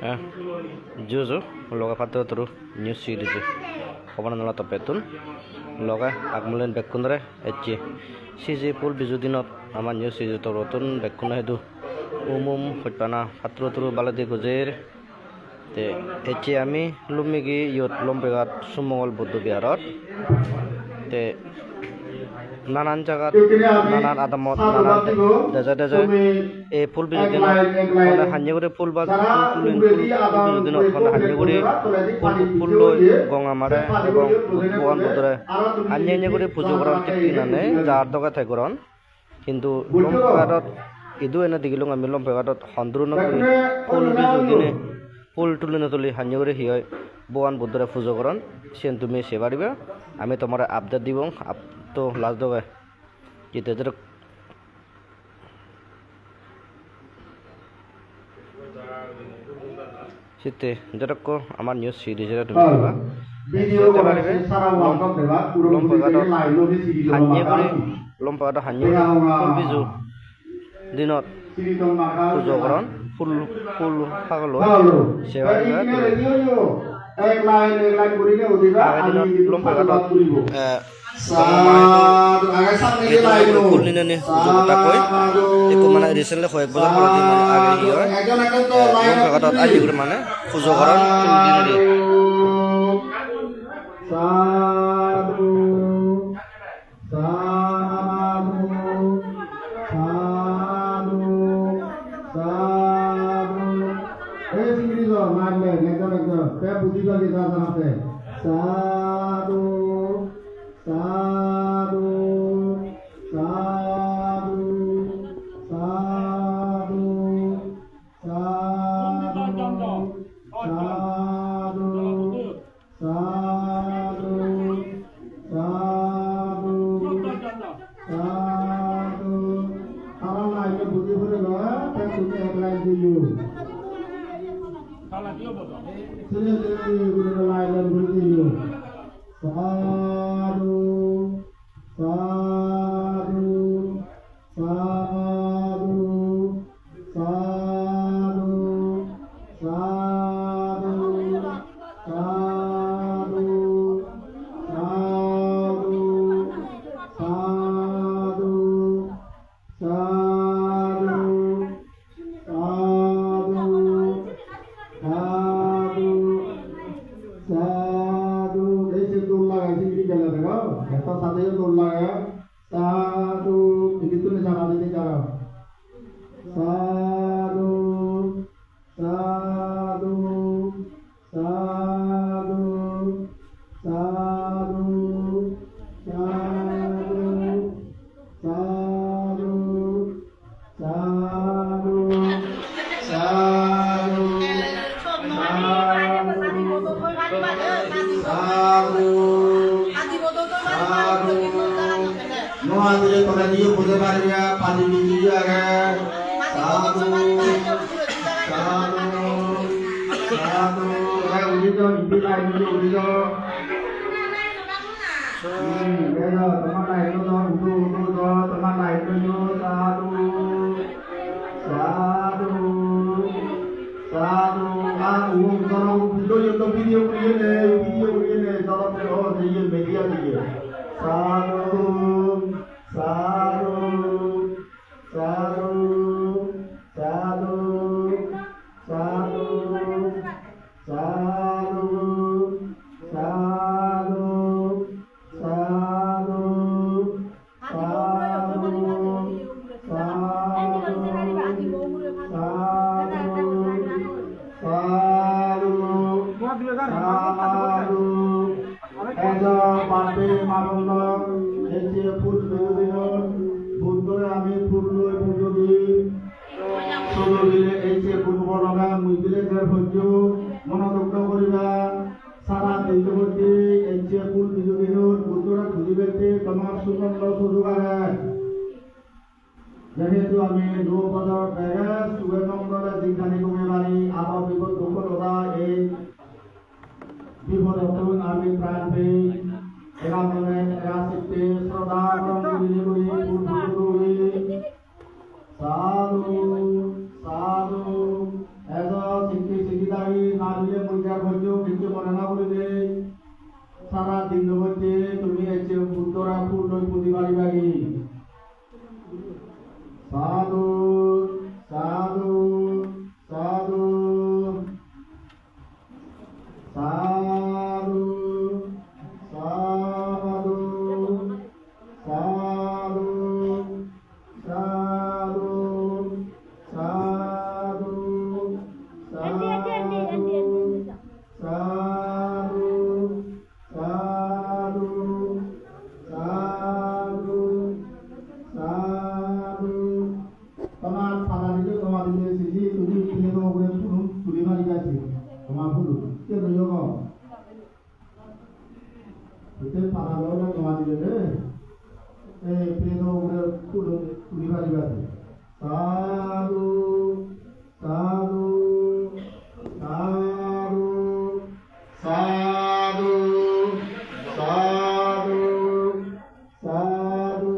Juzo, loga patro turu, news series. Kapan nala tapetun, loga agmulen bekundre, etchi. Sisi pul bizudinot, aman news series torotun, bekuna hedu. Hutpana patro turu baladi gujer. Te etchi ami lumigi yot lompegat sumongol buddhu biarot. Te nanan jagat nanan adamot nanan deja e pul bizudinot ona hanyegure pul bag pul bizudinot ona hanyegure pul gonga mare ebong bogan budure hanyegure pujo koron tikkinane jar doga thekoron kintu lompegatot idu ena digilung ami lompegatot handruno pul bizudine pul tulina tuli hanyegure hioi bogan budure pujo koron sen tumi sebariba ami tomara update dibong তো last Deb যেতে যেতে সেতে যেরকম আমার news সিরিজের তুমি পাবা ভিডিওতে পারবে লম্পাটা হানিয়ে ফুল বিজু দিনত পুজোকরণ ফুল ফুল পাগল সেবা এক লাইন করিলে ওদিবা আমি লম্পাটা kulina ni jogta koi eko mana recently hoek bola pora din age hiyo mon katot aji gure mane pujo koron kulina ni sadu sadu sadu sadu singri jo marle ekdom te bujiba ki janaate sadu Sadu, sadu, sadu, sadu, sadu, sadu, sadu, sadu. Kalau lainnya budi budi loh, kan sudah yang lain dulu. Kalau dia betul. Sini budi lain budi dulu. Sadu, sadu, sadu, sadu, sadu, sadu, sadu, sadu, sadu, sadu, Kata satu yang dolar ya, satu begitu nih cara ini cara, satu, satu, satu, satu, satu, satu, satu, Noaje tola diyo pude paria pani biji aga sadu sadu sadu udijo ibila udijo beda teman lain do udu do teman lain do sadu sadu sadu aku kalau video ini kalau perlu dia media dia sadu sadu sadu sadu sadu sadu sadu sadu Ejo pati marulok eje pun beudinor bundore ami purloi pujogi sodogile eje pun bonoga muibile ger hojo monodokto koriba sara deitoboti eje pun bijogihor bundore khujibete tomar sukondo sudugare যেহেতু আমি দু বছর থেকে সুবের নম্বরে দিঘানি কুমিবাড়ি আবার বিপদ দুঃখতা এই বিপদ আমি প্রাণ পেয়ে একাত্তরে একাশিতে শ্রদ্ধা রঙ্গিনী সাধু সাধু এত শিক্ষি শিক্ষিতা পারিবাগি সাধু সাধু সাধু সাধু সাধু সাধু সাধু সাধু সাধু সাধু সাধু সাধু সাধু তোমার ফালা দিলে তোমার দিলে সিজি তুমি কিনে তো ওরে তুলি মারি গেছে তোমার ফুলু কে রইও গো এতে ফালা লওয়া তোমার দিলে রে এই কিনে তো ওরে তুলি মারি গেছে সাধু সাধু সাধু সাধু সাধু সাধু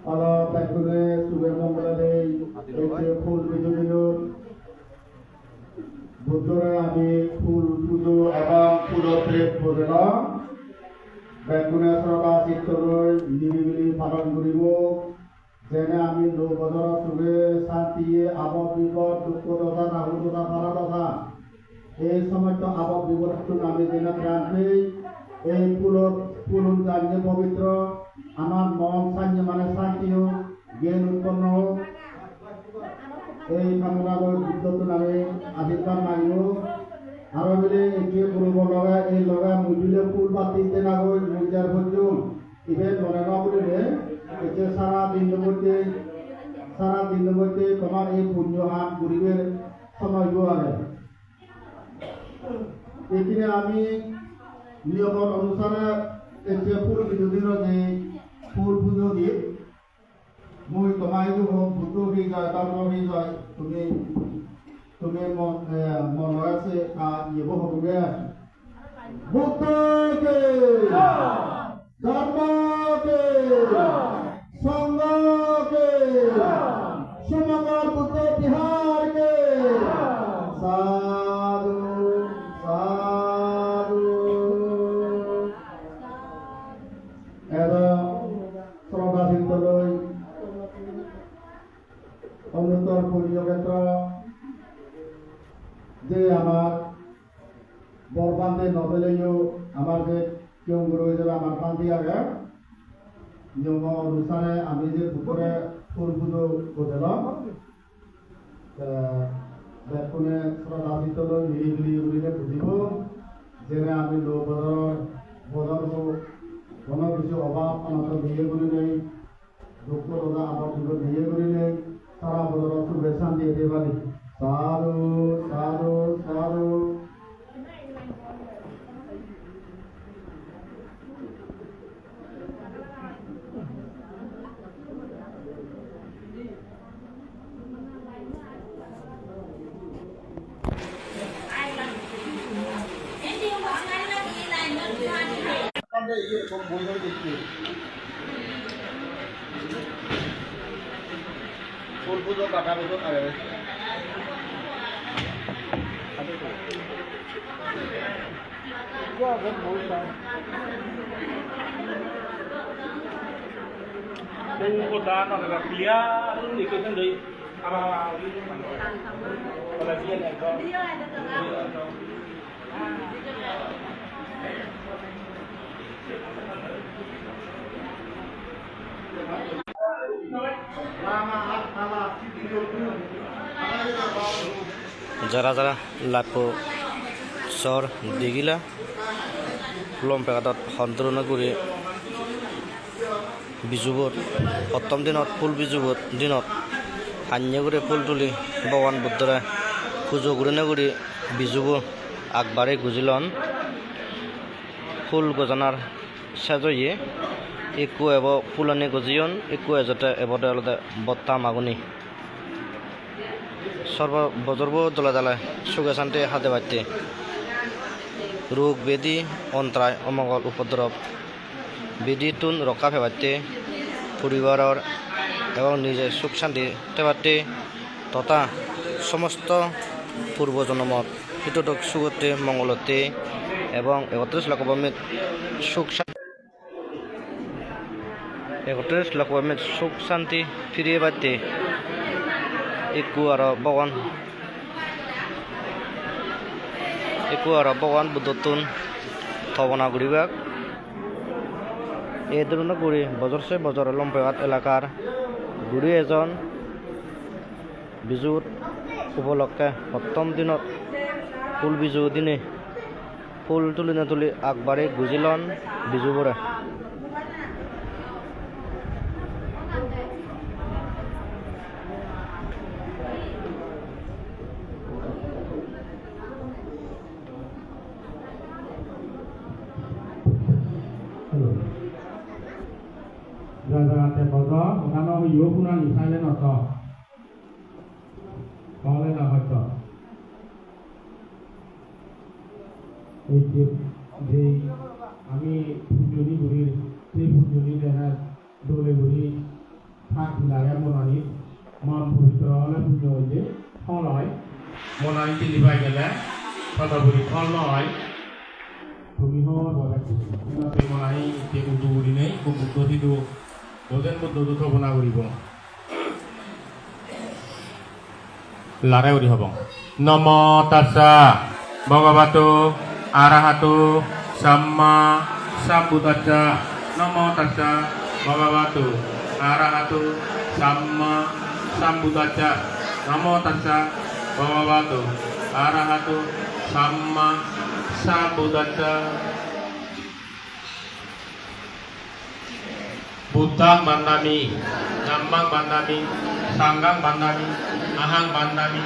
আলো প্যাকুলে সুবে মঙ্গলে এতে ফুল বিজুলিল বুদ্ধরে আমি ফুল পুজো এবং ফুল প্লেট বোঝেন বেগুনে সরকা চিত্তলৈ নিৰিবিলি পালন কৰিব যেনে আমি লো বজৰ সুবে শান্তিয়ে আবদ বিপদ দুঃখ দশা রাহু দশা ফারা দশা এই সমস্ত আবদ বিপদটো আমি যেনে ত্ৰাণ এই ফুল জানিয়ে পবিত্র আমার মন সান্য মানে শান্তি হোক জ্ঞান উৎপন্ন হোক এই কামনা করে বিদ্যুৎ নামে আশীর্বাদ মাগিব আরো বলে একে করব লগা এই লগা মুজিলে ফুল পাতি দেনা গই মুজার পর্যন্ত ইভেন মনে না বলে এতে সারা দিন মধ্যে তোমার এই পুণ্য হাত গরিবের সময় আগে এখানে আমি নিয়ম অনুসারে এতে ফুল বিদ্যুৎ যে ফুল পুজো দিয়ে মই তোমায় হোক ভূত হয়ে যায় তারপর হয়ে যায় তুমি মন আছে ইয়ে হবে বুদ্ধকে ধর্মকে সঙ্গকে সমগ্র বুদ্ধ বিহারকে সাধু সাধু এবং শ্রদ্ধাচিত্তলৈ অনুত্তর পুণ্যক্ষেত্র যে আমার বরবান্ধে নবেলেও আমার যে কেউ গুরু হিসেবে আমার পান্তি আগে নিয়ম অনুসারে আমি যে পুকুরে ফুল পুজো করছিলাম বেকুনে শ্রদ্ধাচিত্তলৈ নিরিবিলি উড়িলে বুঝিব যেনে আমি লো বজরকো কোনো কিছু অভাব অনাত দিয়ে করি নেই দুঃখ দাদা আমার জীবন দিয়ে করি নেই সারা বছর শুভে শান্তি দিতে পারি সাধু সাধু সাধু ফুল পুজো কাটা পুজো আগে Pengkotaan agak clear ikut dari apa pelatihan itu. যারা যারা লাপো চর দিগিলা লম পেকাতত সন্তৰণ কৰি বিজুবত সপ্তম দিনত ফুল বিজুবত দিনত সান্য করে ফুল তুলি ভগবান বুদ্ধরা পুজো করে করে বিজুব আগবারে গুজিলন ফুল গজানার সাজয়ে একু এব ফুলনি গজিয়ন একু এজতে এবতে আলাদা বত্তা মাগুনি সর্ব বজরব দোলা জ্বালায় সুখে শান্তি হাতে বাড়তে রোগ বেদি অন্তরায় অমঙ্গল উপদ্রব বেদিতুন রক্ষা ফেবাতে পরিবারের এবং নিজের সুখ শান্তি পাতে তথা সমস্ত পূর্বজন্মত হিতক সুগতে মঙ্গলতে এবং 31 লাখ সুখ শান্তি একত্রিশ লাখ সুখ শান্তি ফিরিয়ে পাইতে একু আর ভগবান বুদ্ধতুন থবনা করিবাক এই ধরনের গুড়ি বজরসে বজর লম্পয়াত এলাকার গুড়ি এজন বিজুর উপলক্ষে সপ্তম দিনত ফুল বিজু দিনে ফুল তুলি না তুলি আগবাড়ি গুজিলন বিজুবোরে Jangan bodoh, karena hidup pun ani saya nak boleh nak baca. Itu di kami punyoni buri, di punyoni dengan dole buri, hak wilayah monani, mampuri teroleh punyoni, holai, monani dilibat jelah, pada buri holai. Kami hor boleh, kita monani di kudu buri ni, kudu itu. ওজন পদ্ধতি থবনা কৰিব লাৰে উৰি হ'ব নম তাস্সা ভগৱতো আৰহাতো সাম্মা সাম্বুদ্ধাস্সা নম তাস্সা ভগৱতো আৰহাতো সাম্মা সাম্বুদ্ধাস্সা নম তাস্সা ভগৱতো আৰহাতো Samaa সাম্বুদ্ধাস্সা Buddhang bandami, Dhammang bandami, Sanghang bandami, Ahang bandami,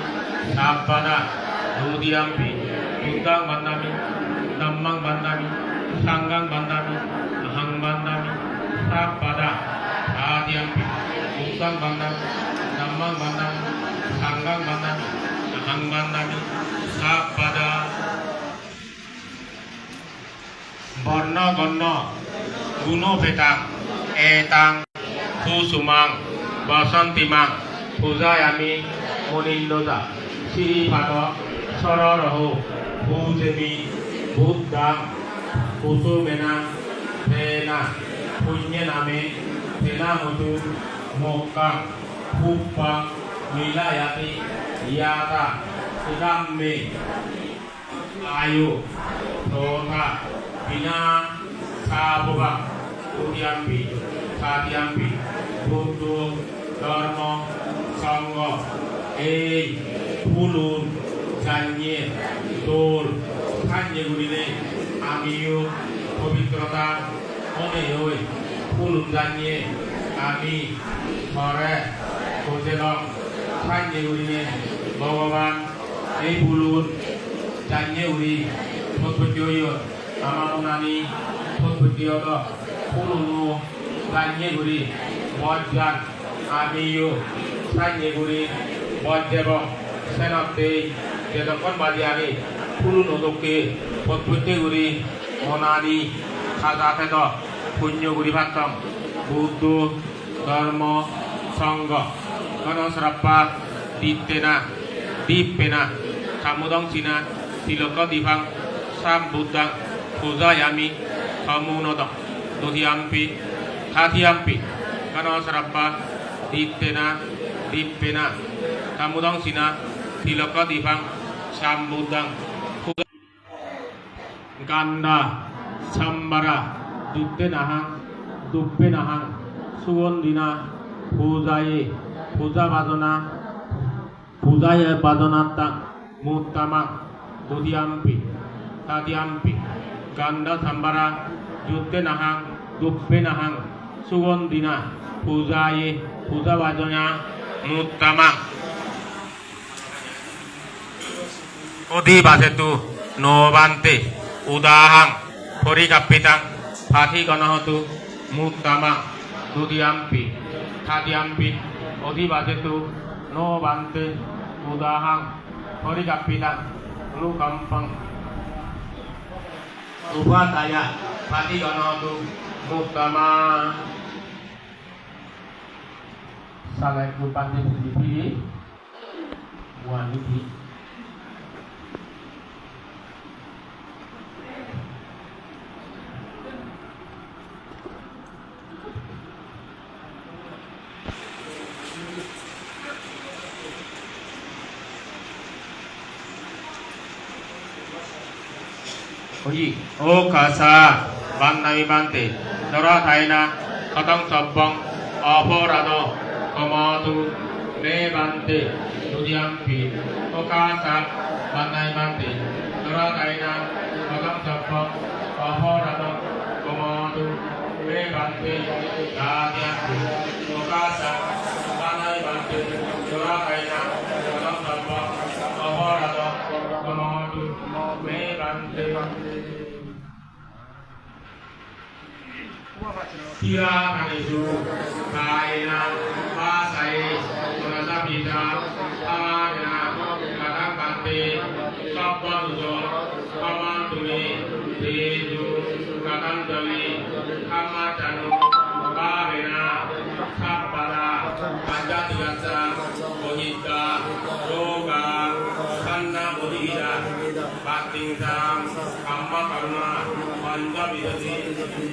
Sabbana, Dudiyampi, Buddhang bandami, Dhammang bandami, Sanghang bandami, Ahang bandami, Sabbana, Adiyampi, Buddhang bandami, Dhammang bandami, Sanghang bandami, Ahang bandami, Sabbana. Barna ganna, guno betang. Etang susumang basantimang pujayami munindoda siripado sororoho pujemi buddham kusumena pena punyaname pena mutu mokang puppang milayati yata sudamme ayu rota bina sabubang Udiyampi, Sadiyampi, Buddha, Dharma, Sangha, Pulun, Janye, Dol, Kanye Gurine, Amiyu, Pavitrata, Oneyoy, Pulun Janye, Ami, Hore, Kojelong, Kanye Gurine, Bhagavan, Pulun, Janye Uri, Potpotyoyo, Amamunani, Potpotyoyo, Pulunu, Kanye Guri, Bodjan, Amiyu, Kanye Guri, Bodjebo, Senate, Jedokon Badiani, Pulunu Doke, Potpute Guri, Monani, Kazatedo, Punyo Guri Batam, Buddha, Dharma, Sangha, Kano Srapa, Ditena, Dipena, Kamudang Cina, Tiloko Dipang, Sam Buddhang, Pujayami, Kamunodang. Dudiyampi, Hatiyampi, Kano Sarappa, Ditena, Dipena, Kamudang Sina, Tilaka Dipang, Sambudang, Ganda, Sambara, Duttenahang, Duppenahang, Suwondina, Pujaye, Pujabadana, Pujaye Badanata, Muttama, Dudiyampi, Hatiyampi, Ganda Sambara, Duttenahang, Duppenahang, Sugondina, Pujaye, Pujabadana, Muttama. Odi basetu, Novante, Udahang, Porikapitang, Pati Ganahotu, Muttama, Dudiyampi, Tadiyampi, Odi basetu, Novante, Udahang, Porikapitang, Lukampang, Upataya, Pati Ganotu, Muttama. Salai Kupandi Putih, Waniti. Oji. O kasa bandami bante. Dora thaina katang sabbang aporado kamatu me bante dudiampi. O kasa bandami bante. Dora thaina katang sabbang aporado kamatu me bante dudiampi. O kasa bandami bante. Dora thaina katang sabbang aporado kamatu me bante. Tira kanisu kaina pasai sunasa pita amadina kadang bante sabban ujo aman tumi teju kadang dali amadanu kabena sabpada panjatigatsa mohita yoga sanna bodhida batingsa kamma karuna panjabidati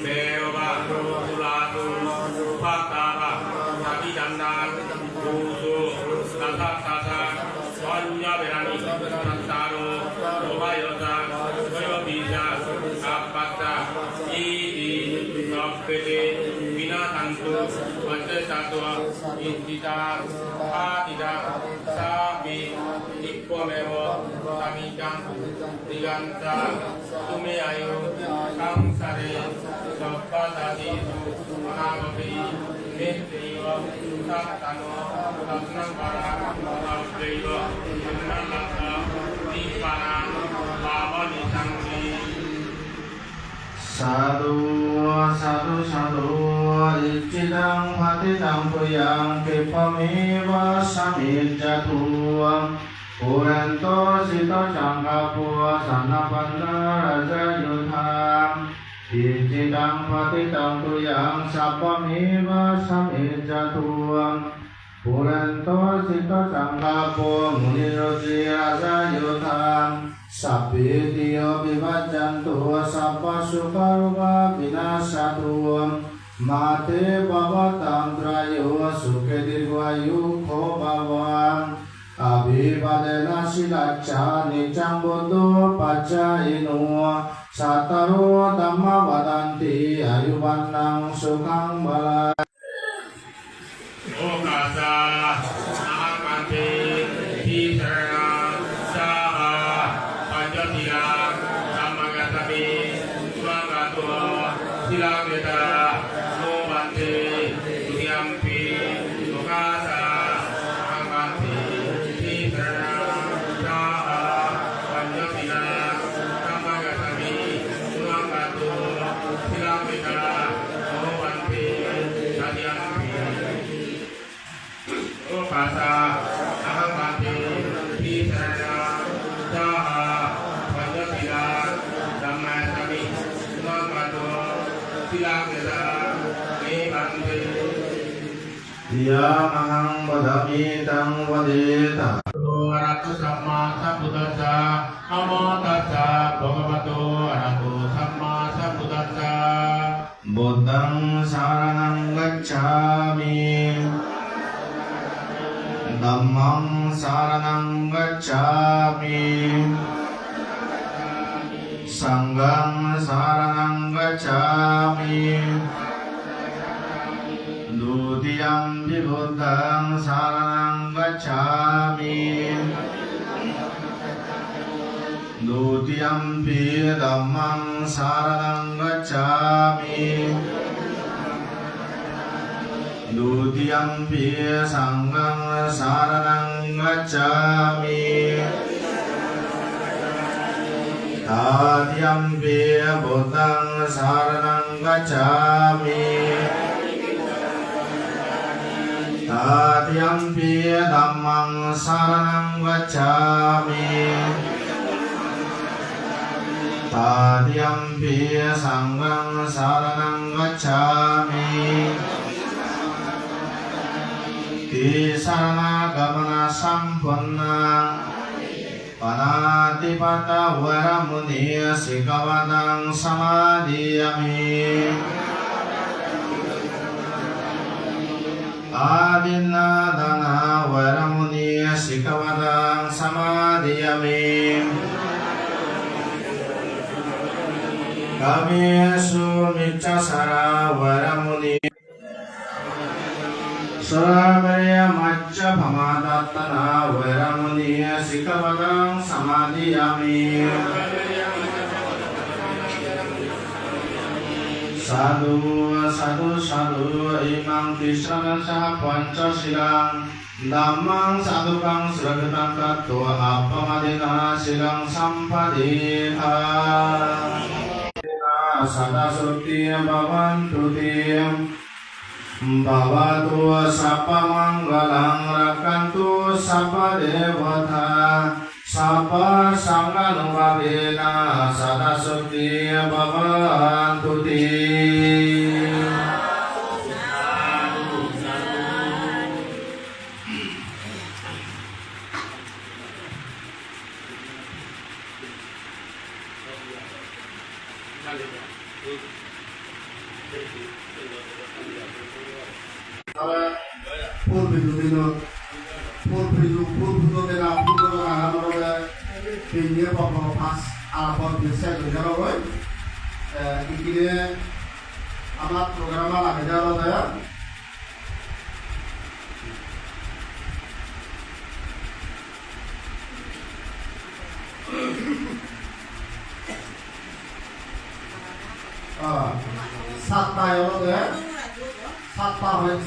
Dewa Sulatu Patara Tadi Dandan Kusu Tata Tata Panya Berani Tantaro Obayota Koyobisa Kapata Iti Sapete Binatantu Pancasatua Intita Hatida Sabi Ikwamewo Tamikang Diganta Tumeayu Kangsare Sapatadisu Managapi Nittiwa Sattano Satnambara Abdeva Nalata Nipana Pavani Sangsi Sadu sadu sadu Iccidang patidang puyang Kipameva samijjatuam Purento sito cangkapua Sanapanda raja yudham Iccidang patidang puyang Sapameva samijjatuam Purento sito cangkapua Munirosi raja yudham Sapitiyo bivajantu Sapa sukarupa binasatu Mate bhavatam trayo Sukhe dirghayu kho bhavam Abhivadena silacca Nicang buddho paccainu Sataro dhamma vadanti Ayuvannang sukhang bala O kasa Ahamante Tisarana Saha Panjatira Samagasabi Swangatua Silageta Mubante Dudiampi Lokasa Ahamante Tisarana Saha Panjatira Samagasabi Swangatua Silageta Mubante Dudiampi Kasa aham bante tisarana saha panjatira dhammasami sumangkato silageta me bante Dia mahang badami tang wadeta Arato samma sambuddhassa Namo tassa bhagavato arato samma sambuddhassa Buddhang saranang gacchami Dhammang saranang gacchami Sanghang saranang gacchami Dutiyam pi buddhang saranang gacchami Dutiyam pi dhammang saranang gacchami Dutiyampi sanghang saranang gacchami Tatiyampi buddhang saranang gacchami Tatiyampi dhammang saranang gacchami Tatiyampi sanghang saranang gacchami Tisarana gamana sampurna Panatipata varamuni sikavadang samadhiyami Adinna dana varamuni sikavadang samadhiyami Kamesu Micchasara Varamuni Saramaya Maccha Phamadattana Varamuni Sikavadam Samadhiyami Sadhu Sadhu Sadhu Imam Tisranasa Panchasilang Dhammang Sadhukang Sragatam Tattva Appamadina Silang Sampadina Sadasukti Bhavantu Tim Bhavatu Sapa Manggalang Rakantu Sapa Devata Sapa Sanghanubhavena Sadasukti Bhavantu Tim ফুল বিজুদিনত ফুল ফুটতেনা ফুটৰ আগামৰে তিনিয়ে পাব পাঁচ আৰম্ভ দিছে দুজনকৈ ইকিনে আমাৰ প্ৰগ্ৰামৰ আবেদনতে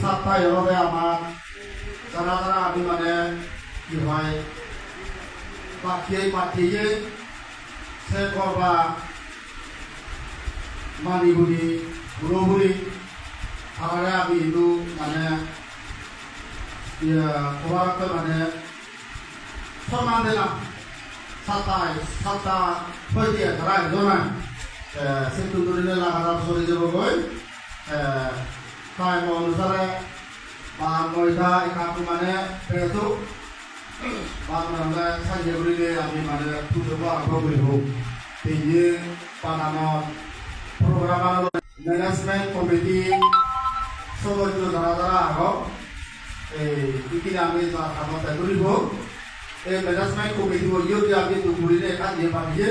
সাতটা এরবে আমার যারা আমি মানে কি হয় পাঠিয়ে সে করবা মানিগুলি গুরুগুলি আমার আমি ইদু মানে খবরকে মানে সম্মান দিলাম সাতটা হয়ে দিয়ে তারা একজনায় সে তুলে লাগার চলে যাবগৈ টাইম অনুসারে বা নয়টা একাপি মানে পেয়েছো বা মানে সাইজে বলিলে আমি মানে পুজোকে আরম্ভ করব এই পানামত প্রোগ্রাম ম্যানেজমেন্ট কমিটি সদস্য যারা যারা আহক এই আমি কামত কৰিব এই ম্যানেজমেন্ট কমিটি যদি আমি দুপুরিলে কাজ দিয়ে পাঠিয়ে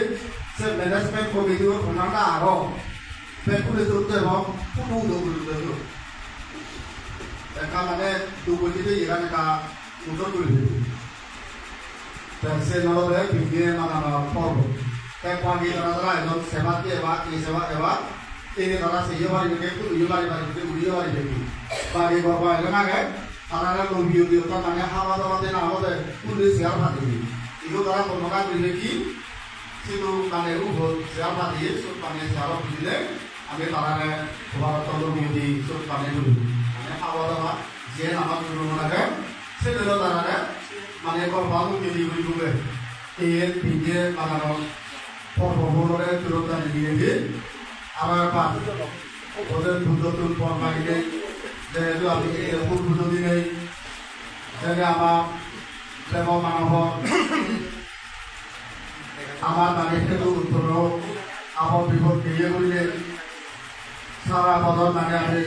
সে ম্যানেজমেন্ট কমিটি ওনারা আহক পেকুলে তুলতে হোক কোনো দুপুরিতে একা মানে দুপুরিতে এখানে কা উত্তর করে দেব সে নলবে বিজ্ঞান মানে পর্ব তাই পানি তারা একদম সেবা দিয়ে এবার এই তারা সেই বাড়ি থেকে বাড়ি উড়িয়ে বাড়ি থেকে বাড়ি বাবা এলাকায় তারা লম্বিও দিওতা মানে হাওয়া দাওয়াতে না হলে পুলিশ শেয়ার ফাটিবি এগুলো তারা কোনো কাজ দিলে কি সেগুলো মানে উপর শেয়ার ফাটিয়ে সব পানি শেয়ার দিলে আমি তারা ভারত লম্বিও দিই সব পানি তুলি মানে হাওয়া দাওয়া যে আমার শুরু লাগে সেগুলো তারা মানে গর্ভালু কেজি হয়ে যাবে এই পিঠে বানানো পর্বগুলোরে তুলতা নিয়ে দিয়ে আবার পাঁচ ওদের দুধতুন পরমাইলে যেহেতু আমি ফুল পুজো দিনে যেনে আমার প্রেম মানব আমার মানে সেইটো উত্তর আমার বিপদ দিয়ে করলে সারা বছর মানে আমি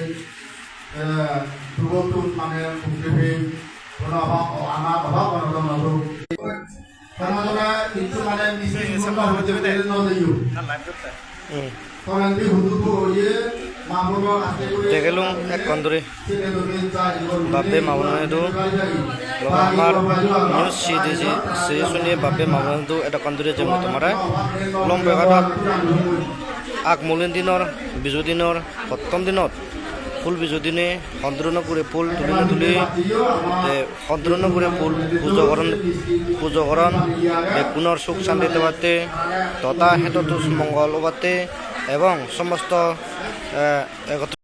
দুধতুন মানে ভুক্তি কোনো অভাব আমার অভাব অনটন নকৰো সমাজনে কিছু মানে তেখেতলোক এক কন্দরে বাপে মামনাইদু আমার নিউজ সিডিজি সিরিজুনি বাপে মামনাইদু এটা কন্দরে যে তোমার লম বেগাত আগমূলিন দিনৰ বিজু দিনৰ সপ্তম দিনত ফুল বিজু দিনে সন্দ্রনপুরে ফুল তুলি সন্দ্রনপুরে ফুল পুজোকরণ বেকুণর সুখ শান্তিতে বাতে তথা হেতু মঙ্গল বাতে এবং সমস্ত